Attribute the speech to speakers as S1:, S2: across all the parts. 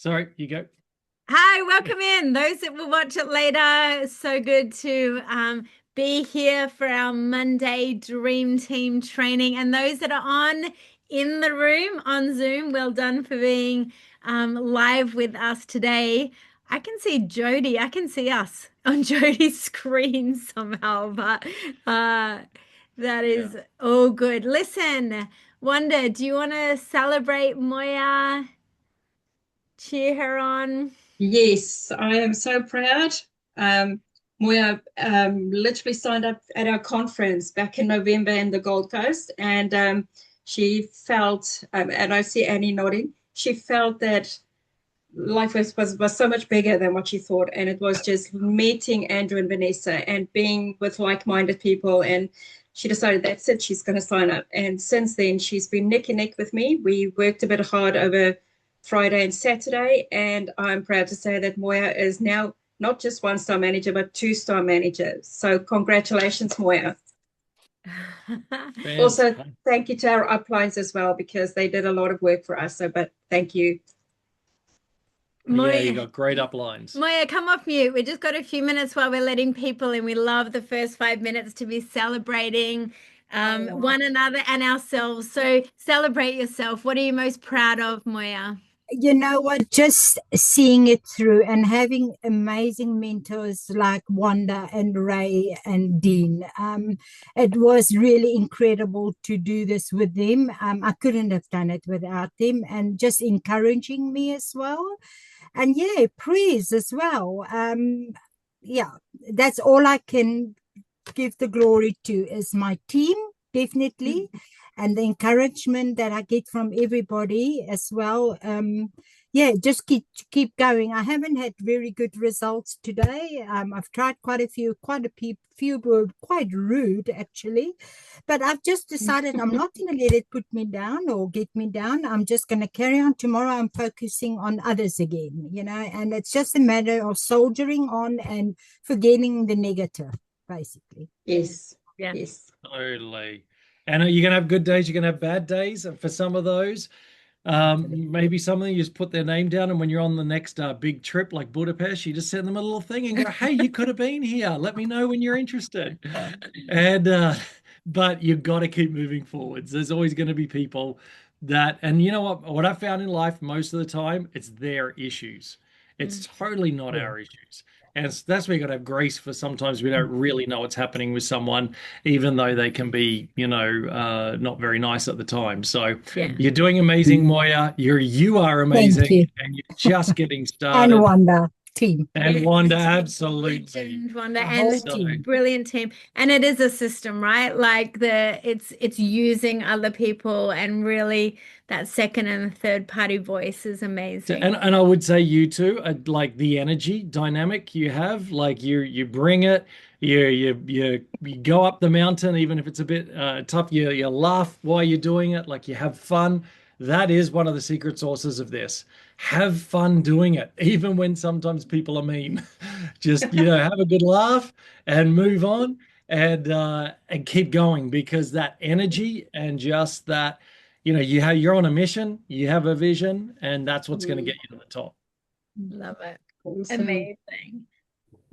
S1: Sorry, you go.
S2: Hi, welcome in. Those that will watch it later, it's so good to be here for our Monday Dream Team training. And those that are on in the room on Zoom, well done for being live with us today. I can see Jody. I can see us on Jody's screen somehow, but that
S1: Yeah.
S2: is all good. Listen, Wanda, do you want to celebrate Moya? Cheer her on?
S3: Yes, I am so proud. Um, Moya literally signed up at our conference back in November in the Gold Coast, and she felt, and I see Annie nodding, she felt that life was so much bigger than what she thought. And it was just meeting Andrew and Vanessa and being with like-minded people. And she decided that's it, she's going to sign up. And since then, she's been neck and neck with me. We worked a bit hard over Friday and Saturday. And I'm proud to say that Moya is now not just one-star manager, but two-star manager. So congratulations, Moya. Also,
S1: Fantastic.
S3: thank you to our uplines as well, because they did a lot of work for us. So, but thank you.
S1: Yeah, you
S2: Moya,
S1: got great uplines.
S2: Moya, come off mute. We just got a few minutes while we're letting people in. We love the first 5 minutes to be celebrating one another and ourselves. So celebrate yourself. What are you most proud of, Moya?
S4: You know what? Just seeing it through and having amazing mentors like Wanda and Ray and Dean. It was really incredible to do this with them. I couldn't have done it without them, and just encouraging me as well. And yeah, praise as well. Yeah, that's all I can give the glory to is my team, definitely, and the encouragement that I get from everybody as well. Yeah, just keep going. I haven't had very good results today. I've tried quite a few were quite rude actually, but I've just decided I'm not going to let it put me down or get me down. I'm just going to carry on. Tomorrow I'm focusing on others again, and it's just a matter of soldiering on and forgetting the negative, basically.
S3: Yes,
S2: Yeah.
S3: yes.
S1: Totally. And are you going to have good days? You're going to have bad days. And for some of those, maybe some of them you just put their name down. And when you're on the next big trip like Budapest, you just send them a little thing and go, hey, you could have been here. Let me know when you're interested. And, but you've got to keep moving forwards. There's always going to be people and you know what I found in life most of the time, it's their issues. It's totally not
S4: Yeah.
S1: our issues. And that's where you got to have grace for sometimes we don't really know what's happening with someone, even though they can be, not very nice at the time. So
S2: Yeah.
S1: you're doing amazing, Moya. You are
S4: Thank
S1: amazing,
S4: you.
S1: and you're just getting
S4: And
S1: started.
S4: Wanda team,
S1: And
S2: Yes.
S1: Wanda, absolutely.
S2: Legend, Wanda,
S4: the
S2: and
S4: whole
S1: So
S4: team.
S2: brilliant team. And it is a system, right? Like it's using other people and really that second and third party voice is amazing.
S1: and I would say you too, like the energy dynamic you have, like you bring it, you go up the mountain, even if it's a bit tough. You laugh while you're doing it, like you have fun. That is one of the secret sources of this. Have fun doing it, even when sometimes people are mean. Just have a good laugh and move on and keep going because that energy and just that you're on a mission, you have a vision, and that's what's going to get you to the top.
S2: Love it.
S3: Awesome.
S2: Amazing.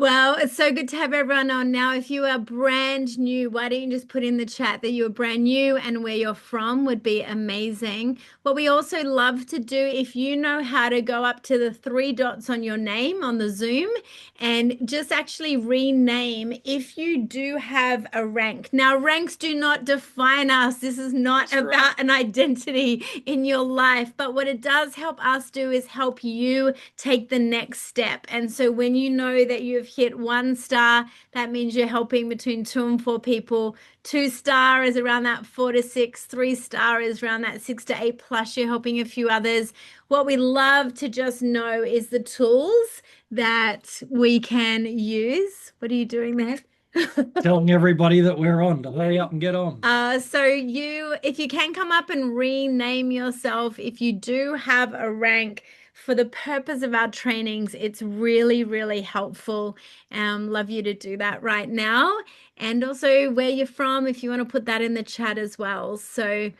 S2: Well, it's so good to have everyone on now. If you are brand new, why don't you just put in the chat that you're brand new and where you're from would be amazing. What we also love to do, if you know how to go up to the three dots on your name on the Zoom and just actually rename if you do have a rank. Now, ranks do not define us. This is not
S1: That's right.
S2: about an identity in your life, but what it does help us do is help you take the next step. And so when you know that you've hit 1 star, that means you're helping between 2 and 4 people. 2 star is around that 4 to 6. 3 star is around that 6 to 8. Plus, you're helping a few others. What we love to just know is the tools that we can use. What are you doing there?
S1: Telling everybody that we're on to hurry up and get on.
S2: So if you can come up and rename yourself, if you do have a rank for the purpose of our trainings, it's really, really helpful. Love you to do that right now. And also where you're from, if you want to put that in the chat as well. So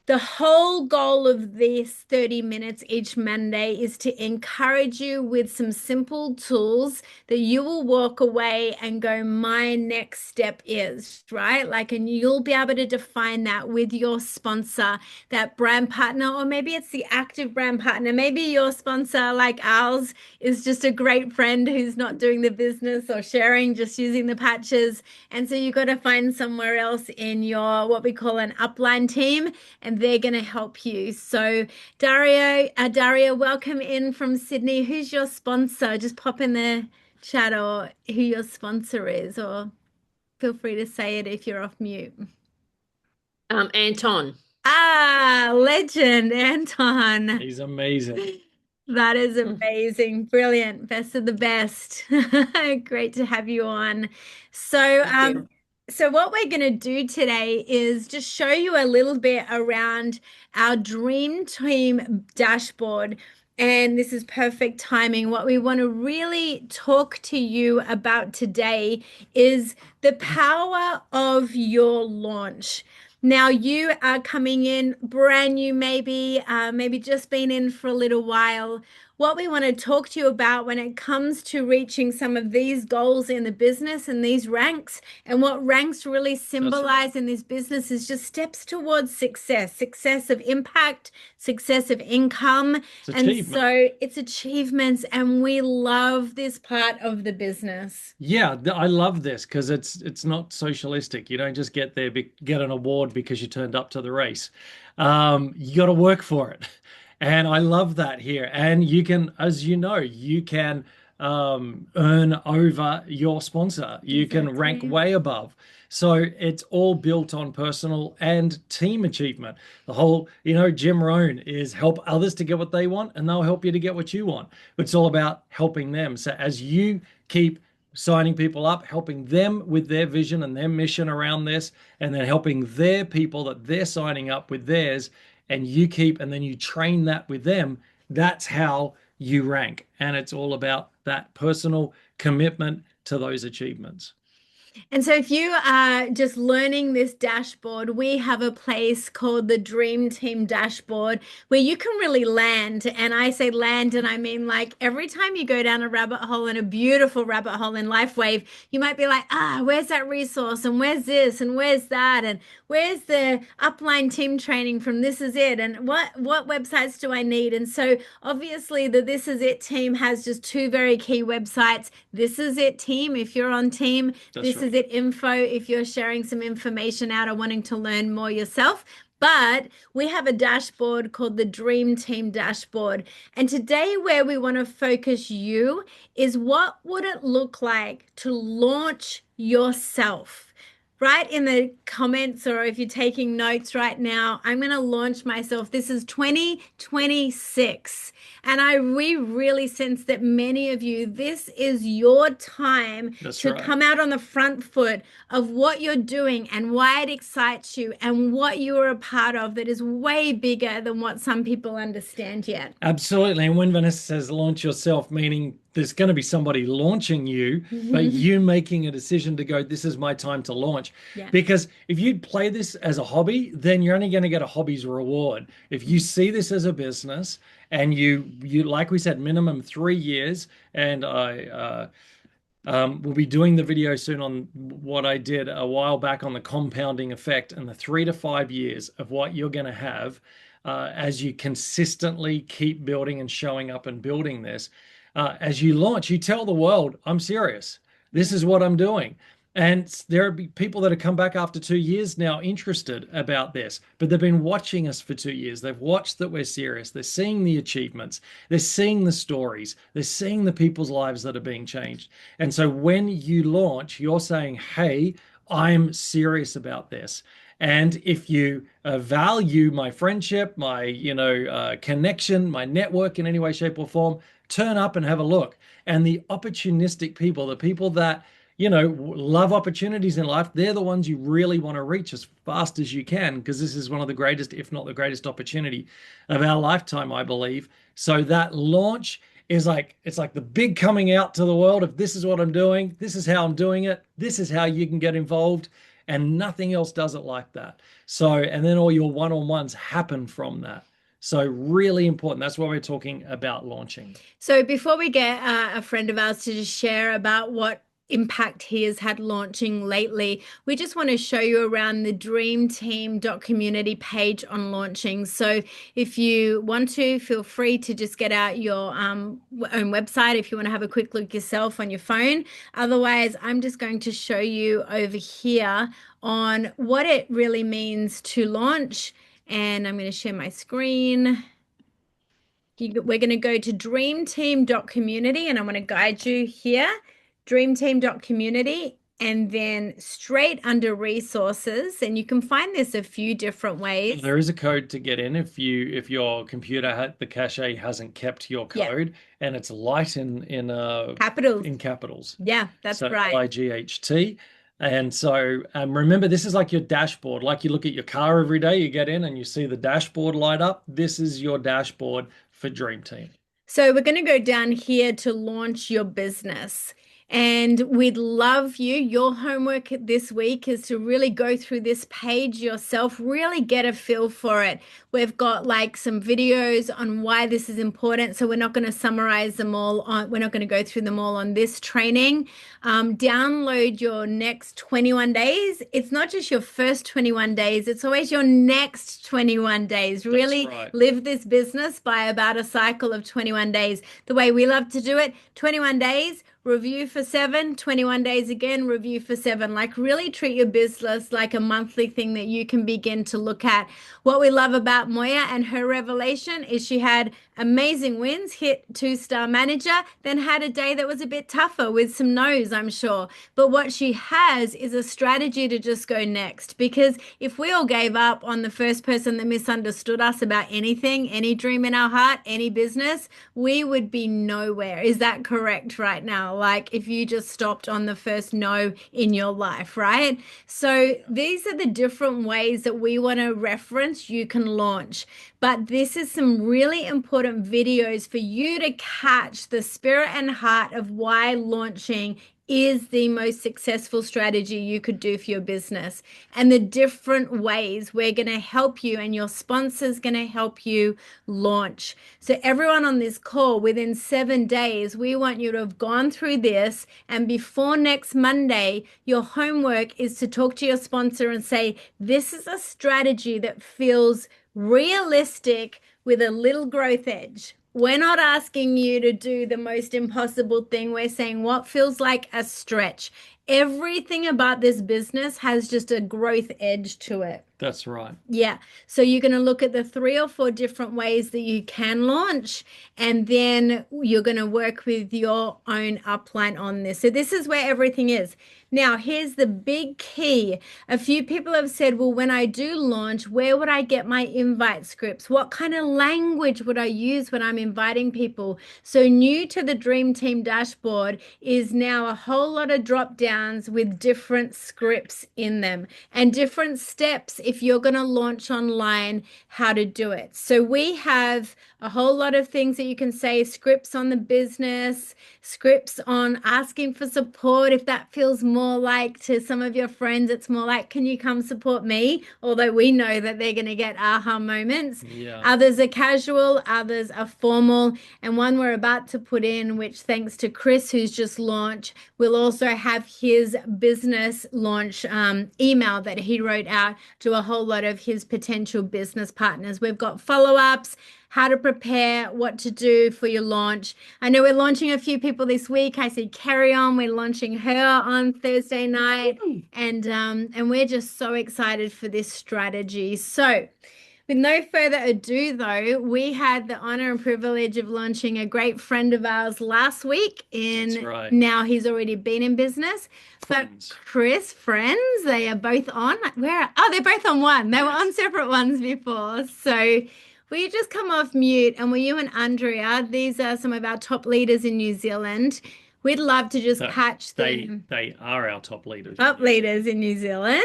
S2: The whole goal of this 30 minutes each Monday is to encourage you with some simple tools that you will walk away and go, my next step is, right? Like, and you'll be able to define that with your sponsor, that brand partner, or maybe it's the active brand partner. Maybe your sponsor, like ours, is just a great friend who's not doing the business or sharing, just using the patches. And so you've got to find somewhere else in your, what we call an upline team, and they're going to help you. So Daria, welcome in from Sydney. Who's your sponsor? Just pop in the chat or who your sponsor is, or feel free to say it if you're off mute.
S5: Anton.
S2: Ah, legend, Anton.
S1: He's amazing.
S2: That is amazing. Brilliant. Best of the best. Great to have you on. So, so what we're going to do today is just show you a little bit around our dream team dashboard. And this is perfect timing. What we want to really talk to you about today is the power of your launch. Now you are coming in brand new, maybe just been in for a little while. What we want to talk to you about when it comes to reaching some of these goals in the business and these ranks, and what ranks really symbolize in this business is just steps towards success of impact, success of income. And so it's achievements, and we love this part of the business.
S1: Yeah, I love this because it's not socialistic. You don't just get there, get an award because you turned up to the race. You got to work for it. And I love that here. And you can, as you know, you can earn over your sponsor. You can rank way above. So it's all built on personal and team achievement. The whole, Jim Rohn is help others to get what they want, and they'll help you to get what you want. It's all about helping them. So as you keep signing people up, helping them with their vision and their mission around this, and then helping their people that they're signing up with theirs, and then you train that with them, that's how you rank. And it's all about that personal commitment to those achievements.
S2: And so if you are just learning this dashboard, we have a place called the Dream Team Dashboard where you can really land. And I say land, and I mean like every time you go down a rabbit hole, in a beautiful rabbit hole in LifeWave, you might be like, where's that resource? And where's this? And where's that? And where's the upline team training from This Is It? And what websites do I need? And so obviously the This Is It team has just two very key websites. This Is It team, if you're on team. This Is It info, if you're sharing some information out or wanting to learn more yourself. But we have a dashboard called the Dream Team Dashboard. And today where we want to focus you is, what would it look like to launch yourself? Right in the comments, or if you're taking notes right now, I'm going to launch myself. This is 2026. And we really sense that many of you, this is your time to come out on the front foot of what you're doing and why it excites you and what you are a part of that is way bigger than what some people understand yet.
S1: Absolutely. And when Vanessa says launch yourself, meaning there's going to be somebody launching you, but you making a decision to go, this is my time to launch. Yeah. Because if you play this as a hobby, then you're only going to get a hobby's reward. If you see this as a business, and you like we said, minimum 3 years, and I we'll be doing the video soon on what I did a while back on the compounding effect and the 3 to 5 years of what you're going to have as you consistently keep building and showing up and building this. As you launch, you tell the world, I'm serious. This is what I'm doing. And there are people that have come back after 2 years now interested about this, but they've been watching us for 2 years. They've watched that we're serious. They're seeing the achievements. They're seeing the stories. They're seeing the people's lives that are being changed. And so when you launch, you're saying, hey, I'm serious about this. And if you value my friendship, my connection, my network in any way, shape, or form, turn up and have a look. And the opportunistic people, the people that love opportunities in life, they're the ones you really want to reach as fast as you can, because this is one of the greatest, if not the greatest opportunity of our lifetime, I believe. So that launch is it's like the big coming out to the world of, this is what I'm doing. This is how I'm doing it. This is how you can get involved. and nothing else does it like that. So, and then all your one-on-ones happen from that. So really important. That's why we're talking about launching.
S2: So before we get a friend of ours to just share about what impact he has had launching lately, we just want to show you around the dreamteam.community page on launching. So if you want to, feel free to just get out your own website if you want to have a quick look yourself on your phone. Otherwise, I'm just going to show you over here on what it really means to launch. And I'm going to share my screen. We're going to go to dreamteam.community, and I'm going to guide you here, dreamteam.community, and then straight under resources. And you can find this a few different ways.
S1: There is a code to get in if your computer the cache hasn't kept your code, and it's light in capitals.
S2: Yeah, that's right.
S1: LIGHT. And so remember, this is like your dashboard. Like you look at your car every day, you get in and you see the dashboard light up. This is your dashboard for Dream Team.
S2: So we're going to go down here to launch your business. And we'd love you. Your homework this week is to really go through this page yourself, really get a feel for it. We've got like some videos on why this is important. So we're not going to summarize them all we're not going to go through them all on this training. Download your next 21 days. It's not just your first 21 days. It's always your next 21 days. Really live this business by about a cycle of 21 days. The way we love to do it, 21 days, review for 7, 21 days again, review for 7. Like really treat your business like a monthly thing that you can begin to look at. What we love about Moya and her revelation is she had amazing wins, hit 2-star manager, then had a day that was a bit tougher with some no's, I'm sure. But what she has is a strategy to just go next. Because if we all gave up on the first person that misunderstood us about anything, any dream in our heart, any business, we would be nowhere. Is that correct right now? Like if you just stopped on the first no in your life, right? So these are the different ways that we want to reference you can launch. But this is some really important videos for you to catch the spirit and heart of why launching is the most successful strategy you could do for your business, and the different ways we're going to help you and your sponsor's going to help you launch. So everyone on this call, within 7 days, we want you to have gone through this, and before next Monday, your homework is to talk to your sponsor and say, this is a strategy that feels realistic with a little growth edge. We're not asking you to do the most impossible thing. We're saying what feels like a stretch. Everything about this business has just a growth edge to it.
S1: That's right.
S2: Yeah. So you're going to look at the 3 or 4 different ways that you can launch, and then you're going to work with your own upline on this. So this is where everything is. Now, here's the big key. A few people have said, well, when I do launch, where would I get my invite scripts? What kind of language would I use when I'm inviting people? So new to the Dream Team dashboard is now a whole lot of drop downs with different scripts in them and different steps if you're going to launch online, how to do it. So we have a whole lot of things that you can say, scripts on the business, scripts on asking for support. If that feels more like to some of your friends, it's more like, can you come support me? Although we know that they're going to get aha moments.
S1: Yeah.
S2: Others are casual, others are formal. And one we're about to put in, which thanks to Chris, who's just launched, we'll also have his business launch email that he wrote out to a whole lot of his potential business partners. We've got follow-ups, how to prepare, what to do for your launch. I know we're launching a few people this week. I see Carry On. We're launching her on Thursday night. And we're just so excited for this strategy. So with no further ado, though, we had the honor and privilege of launching a great friend of ours last week.
S1: That's right.
S2: Now he's already been in business.
S1: Friends.
S2: But Chris, friends, they are both on. They're both on one. They were on separate ones before. So will you just come off mute? And will you and Andrea, these are some of our top leaders in New Zealand. We'd love to just patch them.
S1: They are our top leaders.
S2: Top leaders in New Zealand.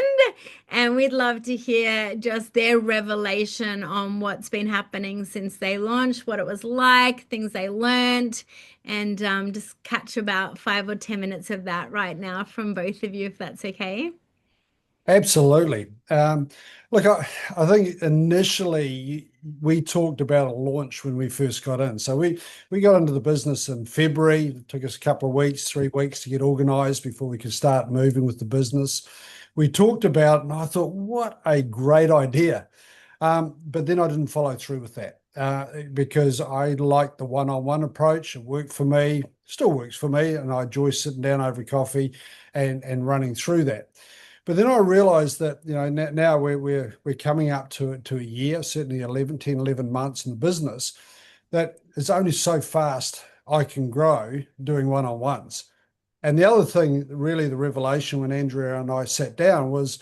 S2: And we'd love to hear just their revelation on what's been happening since they launched, what it was like, things they learned, and just catch about 5 or 10 minutes of that right now from both of you, if that's okay.
S5: Absolutely. Look, I think initially we talked about a launch when we first got in. So we got into the business in February. It took us a couple of weeks, 3 weeks to get organized before we could start moving with the business. We talked about, and I thought, what a great idea. But then I didn't follow through with that because I like the one-on-one approach. It worked for me, still works for me, and I enjoy sitting down over coffee and running through that. But then I realized that, now we're coming up to a year, certainly 11 months in the business, that it's only so fast I can grow doing one-on-ones. And the other thing, really the revelation when Andrea and I sat down was,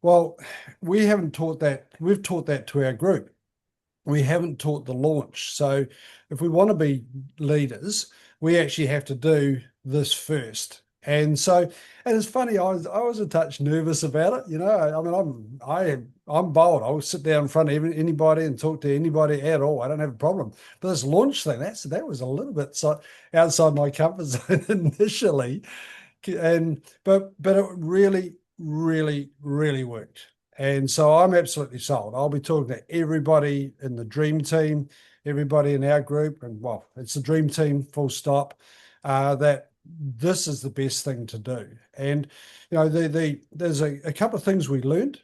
S5: well, we haven't taught that. We've taught that to our group. We haven't taught the launch. So if we want to be leaders, we actually have to do this first. And it's funny, I was a touch nervous about it. I mean, I'm bold. I'll sit down in front of anybody and talk to anybody at all. I don't have a problem. But this launch thing, that was a little bit outside my comfort zone initially, but it really, really, really worked. And so I'm absolutely sold. I'll be talking to everybody in the dream team, everybody in our group, and well, it's the dream team, full stop. That this is the best thing to do. And there's a couple of things we learned.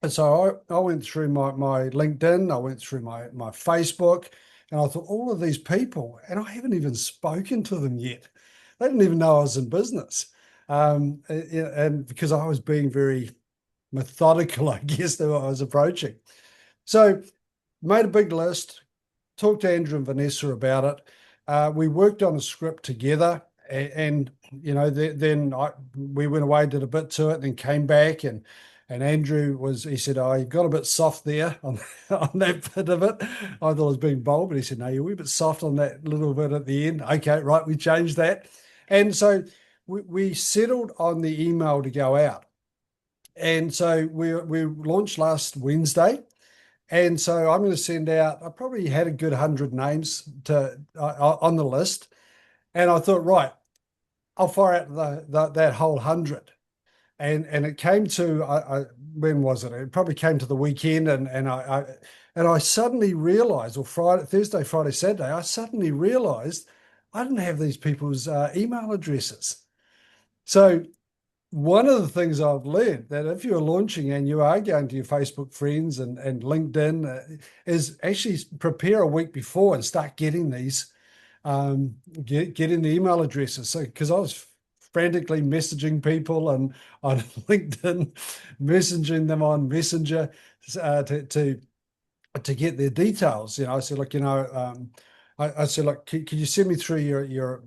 S5: And so I went through my LinkedIn, I went through my Facebook, and I thought, all of these people, and I haven't even spoken to them yet. They didn't even know I was in business. And because I was being very methodical, I guess, that I was approaching. So made a big list, talked to Andrew and Vanessa about it. We worked on a script together, and then we went away, did a bit to it, then came back, and Andrew he said, "Oh, you got a bit soft there on that bit of it." I thought I was being bold, but he said, "No, you're a wee bit soft on that little bit at the end." Okay, right, we changed that. And so we settled on the email to go out. And so we launched last Wednesday. And so I'm going to send out, I probably had a good 100 names on the list. And I thought, right, I'll fire out that whole 100. And it came to, when was it? It probably came to the weekend. And I suddenly realized, or Thursday, Friday, Saturday, I suddenly realized I didn't have these people's email addresses. So one of the things I've learned, that if you're launching and you are going to your Facebook friends and LinkedIn, is actually prepare a week before and start getting these, getting the email addresses. So, because I was frantically messaging people and on LinkedIn, messaging them on Messenger to get their details. I said, look, I said, look, can you send me through your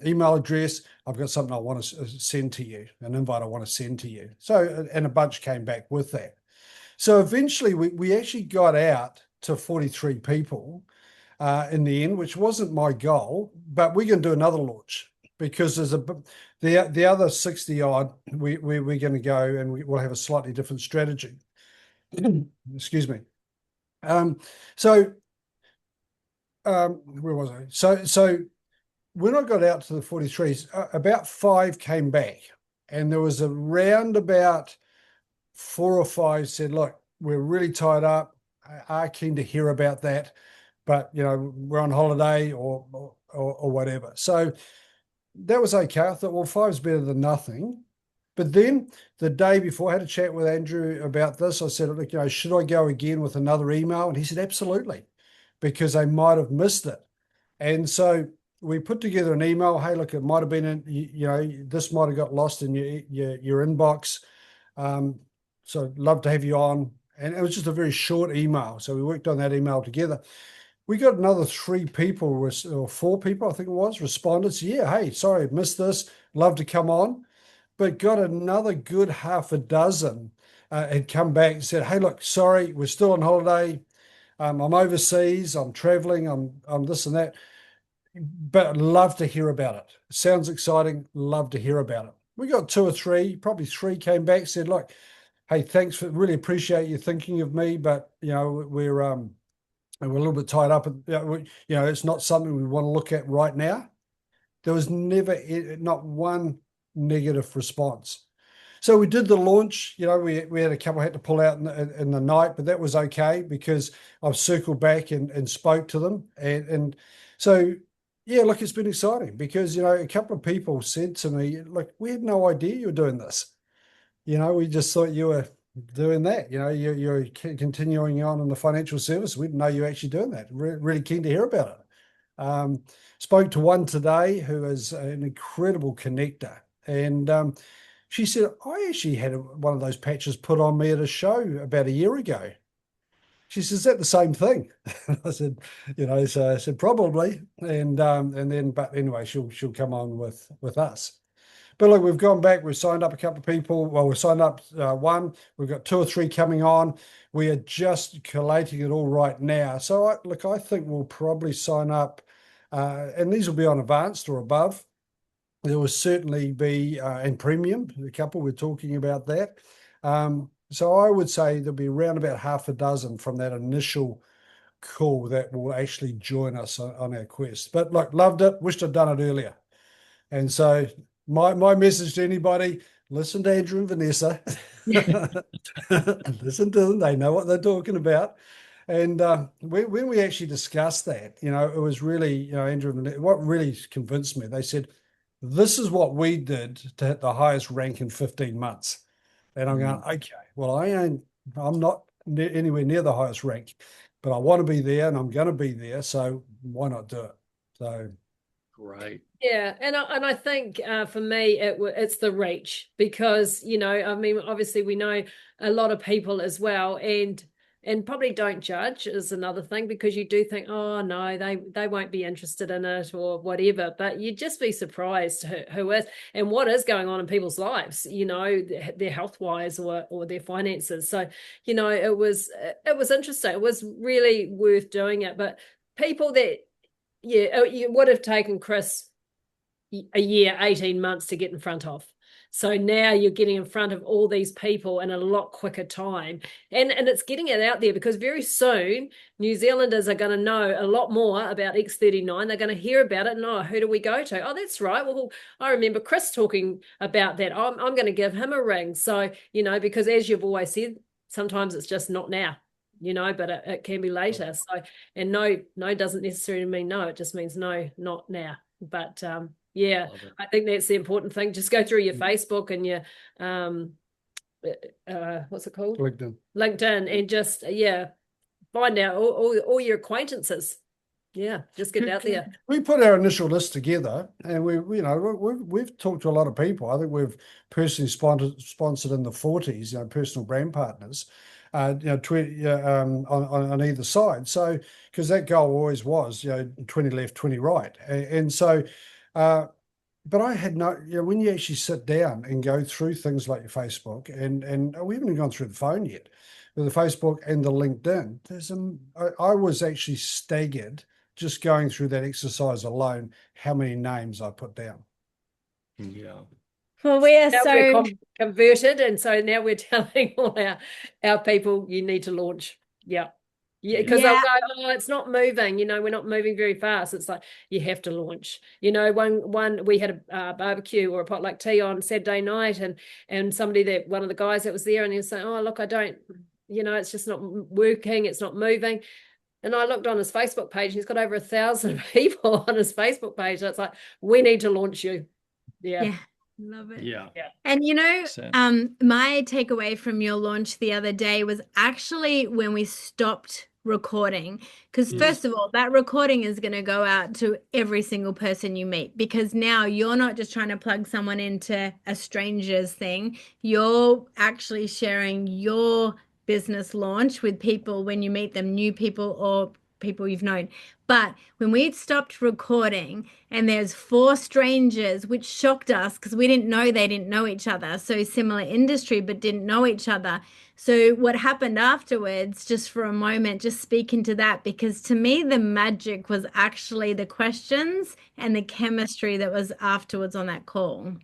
S5: email address? I've got something I want to send to you, an invite I want to send to you. So, and a bunch came back with that. So eventually we actually got out to 43 people in the end, which wasn't my goal, but we're going to do another launch because there's the other 60 odd, we're going to go and we'll have a slightly different strategy. Excuse me. Where was I? So when I got out to the 43s, about 5 came back, and there was around about 4 or 5 said, look, we're really tied up, are keen to hear about that, but we're on holiday or whatever. So that was okay. I thought, well, 5 is better than nothing. But then the day before, I had a chat with Andrew about this. I said, look, should I go again with another email? And he said, absolutely, because they might have missed it. And so we put together an email. Hey, look, it might have been, this might have got lost in your inbox. So love to have you on. And it was just a very short email. So we worked on that email together. We got another 3 people or 4 people, I think it was, responded. So, yeah, hey, sorry, missed this. Love to come on. But got another good half a dozen had come back and said, hey, look, sorry, we're still on holiday. I'm overseas, I'm traveling, I'm this and that, but love to hear about it. Sounds exciting, love to hear about it. We got 2 or 3, probably 3 came back, said, look, hey, thanks, really appreciate you thinking of me, but we're a little bit tied up. It's not something we want to look at right now. There was never, not one negative response. So we did the launch. We had a couple had to pull out in the night, but that was okay because I've circled back and spoke to them. And so, yeah, look, it's been exciting because, a couple of people said to me, look, we had no idea you were doing this. We just thought you were doing that. You're continuing on in the financial service. We didn't know you were actually doing that. Really keen to hear about it. Spoke to one today who is an incredible connector. And she said, I actually had one of those patches put on me at a show about a year ago. She says, is that the same thing? I said, so I said, probably. And then, but anyway, she'll come on with us. But look, we've gone back. We've signed up a couple of people. Well, we've signed up one. We've got 2 or 3 coming on. We are just collating it all right now. So I think we'll probably sign up, and these will be on advanced or above. There will certainly be in premium. A couple we're talking about that. So I would say there'll be around about half a dozen from that initial call that will actually join us on our quest. But look, loved it. Wished I'd done it earlier. And so my message to anybody, listen to Andrew and Vanessa. Listen to them. They know what they're talking about. And when we actually discussed that, it was really, Andrew and Vanessa, what really convinced me, they said, this is what we did to hit the highest rank in 15 months. And I'm going, okay, well, I'm not anywhere near the highest rank, but I want to be there and I'm going to be there. So why not do it? So.
S1: Great.
S6: Yeah, and I think for me it's the reach because obviously we know a lot of people as well, and probably don't judge is another thing because you do think, oh no, they won't be interested in it or whatever, but you'd just be surprised who is and what is going on in people's lives, their health wise or their finances. So it was interesting. It was really worth doing it, but people that it would have taken Chris a year, 18 months to get in front of. So now you're getting in front of all these people in a lot quicker time. And it's getting it out there because very soon New Zealanders are going to know a lot more about X39. They're going to hear about it and, who do we go to? Oh, that's right. Well, I remember Chris talking about that. I'm going to give him a ring. So, because as you've always said, sometimes it's just not now. But it can be later. So, and no doesn't necessarily mean no. It just means no, not now. But yeah, I think that's the important thing. Just go through your Facebook and your what's it called? LinkedIn, and just find out all your acquaintances. Yeah, just get out there.
S5: We put our initial list together, and we've talked to a lot of people. I think we've personally sponsored in the 40s, personal brand partners. 20 on either side. So because that goal always was, 20 left, 20 right, and so. But I had no, when you actually sit down and go through things like your Facebook, and we haven't even gone through the phone yet, with the Facebook and the LinkedIn, I was actually staggered just going through that exercise alone, how many names I put down.
S1: Yeah.
S2: Well, we're
S6: converted, and so now we're telling all our people you need to launch. Yeah. Yeah, because they'll go, oh, it's not moving. We're not moving very fast. It's like you have to launch. One we had a barbecue or a potluck tea on Saturday night, and one of the guys that was there, and he was saying, oh, look, I don't, it's just not working. It's not moving. And I looked on his Facebook page, and he's got over 1,000 people on his Facebook page. So it's like, we need to launch you. Yeah.
S2: Love it.
S1: Yeah.
S2: And my takeaway from your launch the other day was actually when we stopped recording, because first of all, that recording is going to go out to every single person you meet, because now you're not just trying to plug someone into a stranger's thing. You're actually sharing your business launch with people when you meet them, new people or people you've known. But when we stopped recording and there's 4 strangers, which shocked us because we didn't know they didn't know each other. So similar industry, but didn't know each other. So what happened afterwards, just for a moment, just speak into that, because to me, the magic was actually the questions and the chemistry that was afterwards on that call.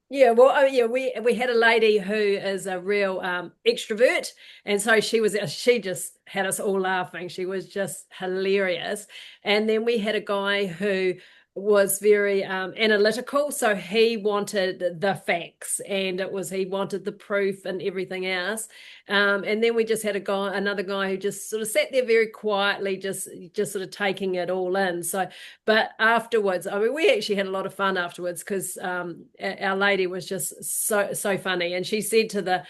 S6: Yeah, well, we had a lady who is a real extrovert, and so she just had us all laughing. She was just hilarious. And then we had a guy who was very analytical, so he wanted the facts, and he wanted the proof and everything else. And then we just had another guy who just sort of sat there very quietly, just sort of taking it all in. So, but afterwards, I mean, we actually had a lot of fun afterwards, because our lady was just so funny, and she said to the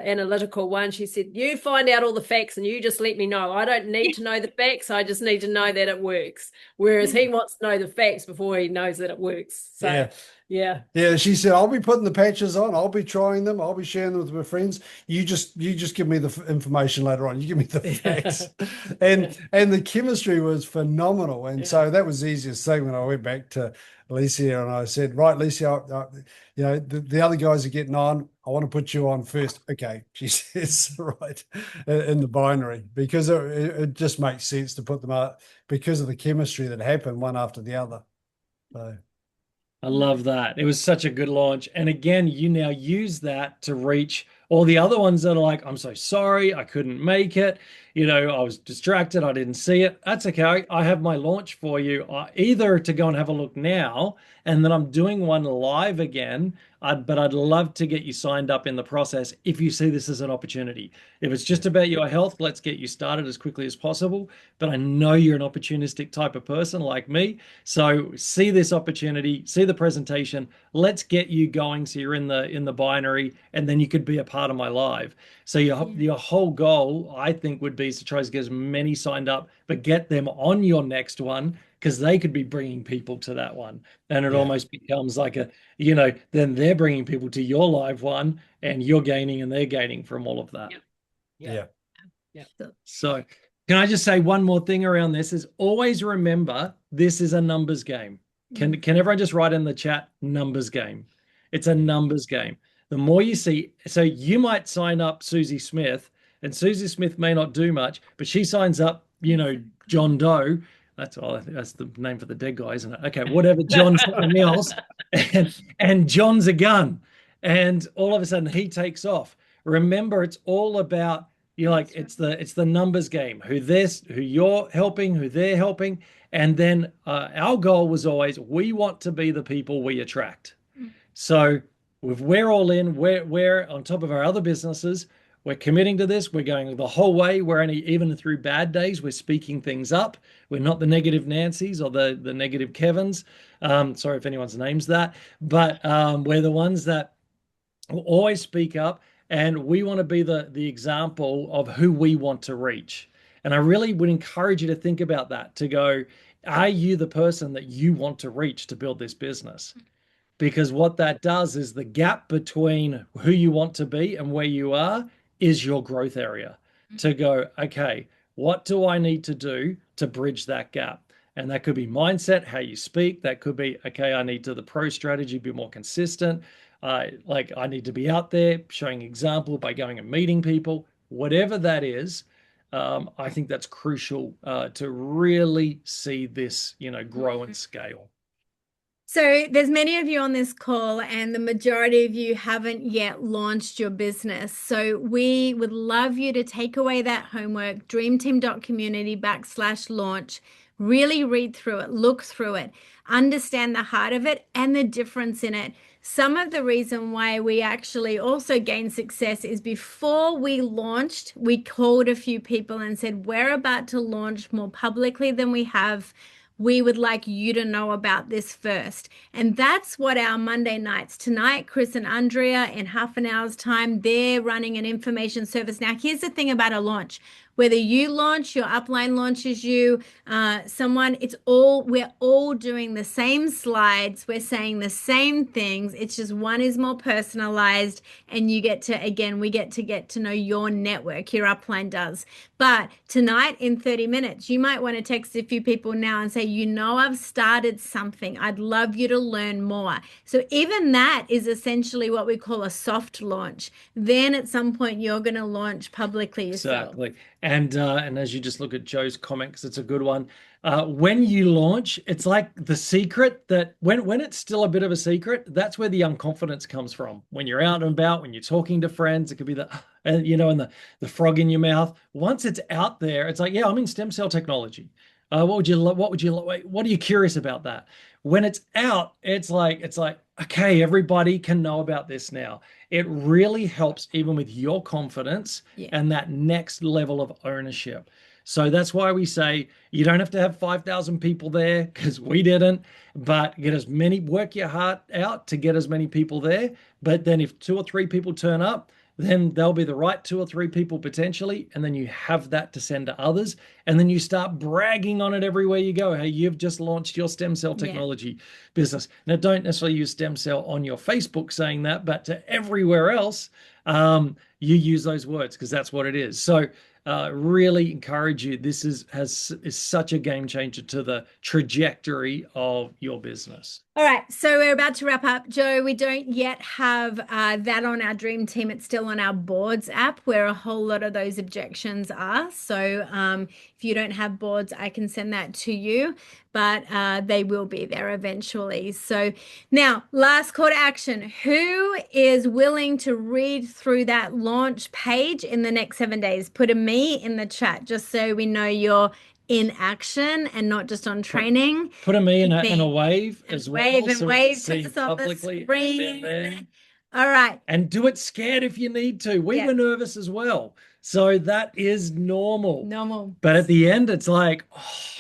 S6: analytical one, she said, "You find out all the facts and you just let me know. I don't need to know the facts. I just need to know that it works." Whereas he wants to know the facts before he knows that it works. So yeah.
S5: She said, "I'll be putting the patches on. I'll be trying them. I'll be sharing them with my friends. You just give me the information later on. You give me the facts." And the chemistry was phenomenal. And so that was the easiest thing when I went back to Alicia and I said, "Right, Alicia, the other guys are getting on. I want to put you on first." "Okay," she says, right, in the binary, because it just makes sense to put them out because of the chemistry that happened one after the other. So.
S1: I love that. It was such a good launch. And again, you now use that to reach all the other ones that are like, "I'm so sorry, I couldn't make it. I was distracted, I didn't see it." That's okay. I have my launch for you, either to go and have a look now, and then I'm doing one live again. But I'd love to get you signed up in the process if you see this as an opportunity. If it's just about your health, let's get you started as quickly as possible. But I know you're an opportunistic type of person like me. So see this opportunity, see the presentation. Let's get you going so you're in the binary, and then you could be a part of my live. So your whole goal, I think, would be to try to get as many signed up, but get them on your next one, because they could be bringing people to that one. And it almost becomes like then they're bringing people to your live one, and you're gaining and they're gaining from all of that.
S5: Yeah.
S1: So can I just say one more thing around this is always remember, this is a numbers game. Can everyone just write in the chat, numbers game? It's a numbers game. The more you see, so you might sign up Susie Smith, and Susie Smith may not do much, but she signs up, John Doe. That's the name for the dead guy, isn't it? Okay, whatever. John's something else, and John's a gun, and all of a sudden he takes off. Remember, it's all about it's the numbers game. Who you're helping, who they're helping, and then our goal was always, we want to be the people we attract. So if we're all in, we're on top of our other businesses. We're committing to this. We're going the whole way. We're even through bad days, we're speaking things up. We're not the negative Nancys or the negative Kevins. Sorry if anyone's name's that, but we're the ones that will always speak up, and we want to be the example of who we want to reach. And I really would encourage you to think about that, to go, are you the person that you want to reach to build this business? Because what that does is the gap between who you want to be and where you are is your growth area. To go, okay, what do I need to do to bridge that gap? And that could be mindset, how you speak. That could be, okay, I need to the pro strategy, be more consistent. I need to be out there showing example by going and meeting people. Whatever that is, I think that's crucial to really see this, grow and scale.
S2: So there's many of you on this call, and the majority of you haven't yet launched your business. So we would love you to take away that homework, dreamteam.community/launch, really read through it, look through it, understand the heart of it and the difference in it. Some of the reason why we actually also gained success is before we launched, we called a few people and said, we're about to launch more publicly than we have. We would like you to know about this first. And that's what our Monday nights tonight, Chris and Andrea, in half an hour's time, they're running an information service. Now, here's the thing about a launch. Whether you launch, your upline launches you, we're all doing the same slides. We're saying the same things. It's just one is more personalized, and we get to know your network, your upline does. But tonight in 30 minutes, you might want to text a few people now and say, I've started something. I'd love you to learn more. So even that is essentially what we call a soft launch. Then at some point, you're going to launch publicly yourself.
S1: Exactly. And as you just look at Joe's comments, it's a good one. When you launch, it's like the secret that when it's still a bit of a secret, that's where the unconfidence comes from. When you're out and about, when you're talking to friends, it could be and the frog in your mouth. Once it's out there, it's like, yeah, I'm in stem cell technology. what are you curious about that? When it's out, it's like, okay, everybody can know about this now. It really helps even with your confidence
S2: Yeah.
S1: and that next level of ownership. So that's why we say you don't have to have 5,000 people there, because we didn't, but work your heart out to get as many people there. But then if 2 or 3 people turn up, then they'll be the right 2 or 3 people potentially. And then you have that to send to others. And then you start bragging on it everywhere you go. Hey, you've just launched your stem cell technology business. Now, don't necessarily use stem cell on your Facebook saying that, but to everywhere else, you use those words, because that's what it is. So really encourage you. This is such a game changer to the trajectory of your business.
S2: All right, so we're about to wrap up. Joe, we don't yet have that on our dream team. It's still on our boards app, where a whole lot of those objections are. So if you don't have boards, I can send that to you, but they will be there eventually. So now, last call to action. Who is willing to read through that launch page in the next 7 days? Put a me in the chat, just so we know you're in action and not just on training.
S1: Put a me and a wave as well.
S2: Wave and
S1: so
S2: wave
S1: see
S2: to us on the
S1: publicly
S2: screen.
S1: there.
S2: All right.
S1: And do it scared if you need to. We were nervous as well. So that is normal. But at the end, it's like,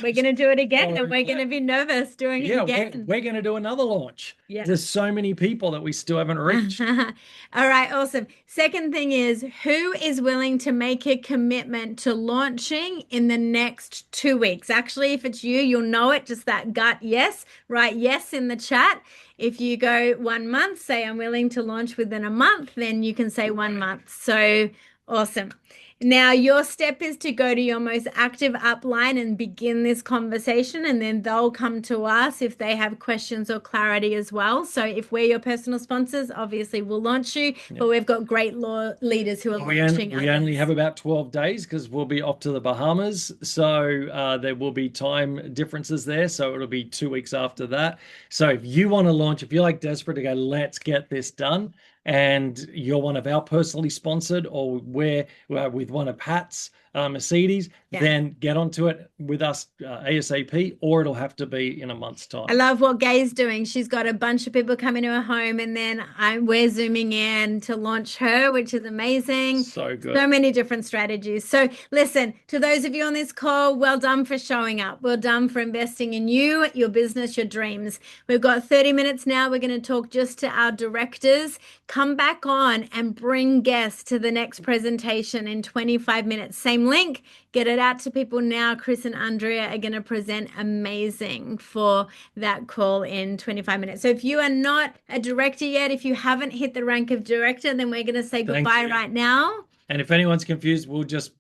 S2: we're going to do it again, and we're going to be nervous doing it again.
S1: We're going to do another launch.
S2: Yeah.
S1: There's so many people that we still haven't reached.
S2: All right, awesome. Second thing is, who is willing to make a commitment to launching in the next 2 weeks? Actually, if it's you, you'll know it, just that gut yes. Write yes in the chat. If you go 1 month, say I'm willing to launch within a month, then you can say 1 month. So awesome. Now, your step is to go to your most active upline and begin this conversation, and then they'll come to us if they have questions or clarity as well. So if we're your personal sponsors, obviously we'll launch you, but we've got great leaders who are launching
S1: We only have about 12 days, because we'll be off to the Bahamas. So there will be time differences there. So it'll be 2 weeks after that. So if you want to launch, if you're like desperate to go, let's get this done, and you're one of our personally sponsored, or we're with one of Pat's Mercedes, then get onto it with us ASAP, or it'll have to be in a month's time.
S2: I love what Gay's doing. She's got a bunch of people coming to her home, and then we're zooming in to launch her, which is amazing.
S1: So good.
S2: So many different strategies. So listen, to those of you on this call, well done for showing up. Well done for investing in you, your business, your dreams. We've got 30 minutes now. We're going to talk just to our directors. Come back on and bring guests to the next presentation in 25 minutes. Same link. Get it out to people now. Chris and Andrea are going to present amazing for that call in 25 minutes. So if you are not a director yet, if you haven't hit the rank of director, then we're going to say goodbye right now.
S1: And if anyone's confused, we'll just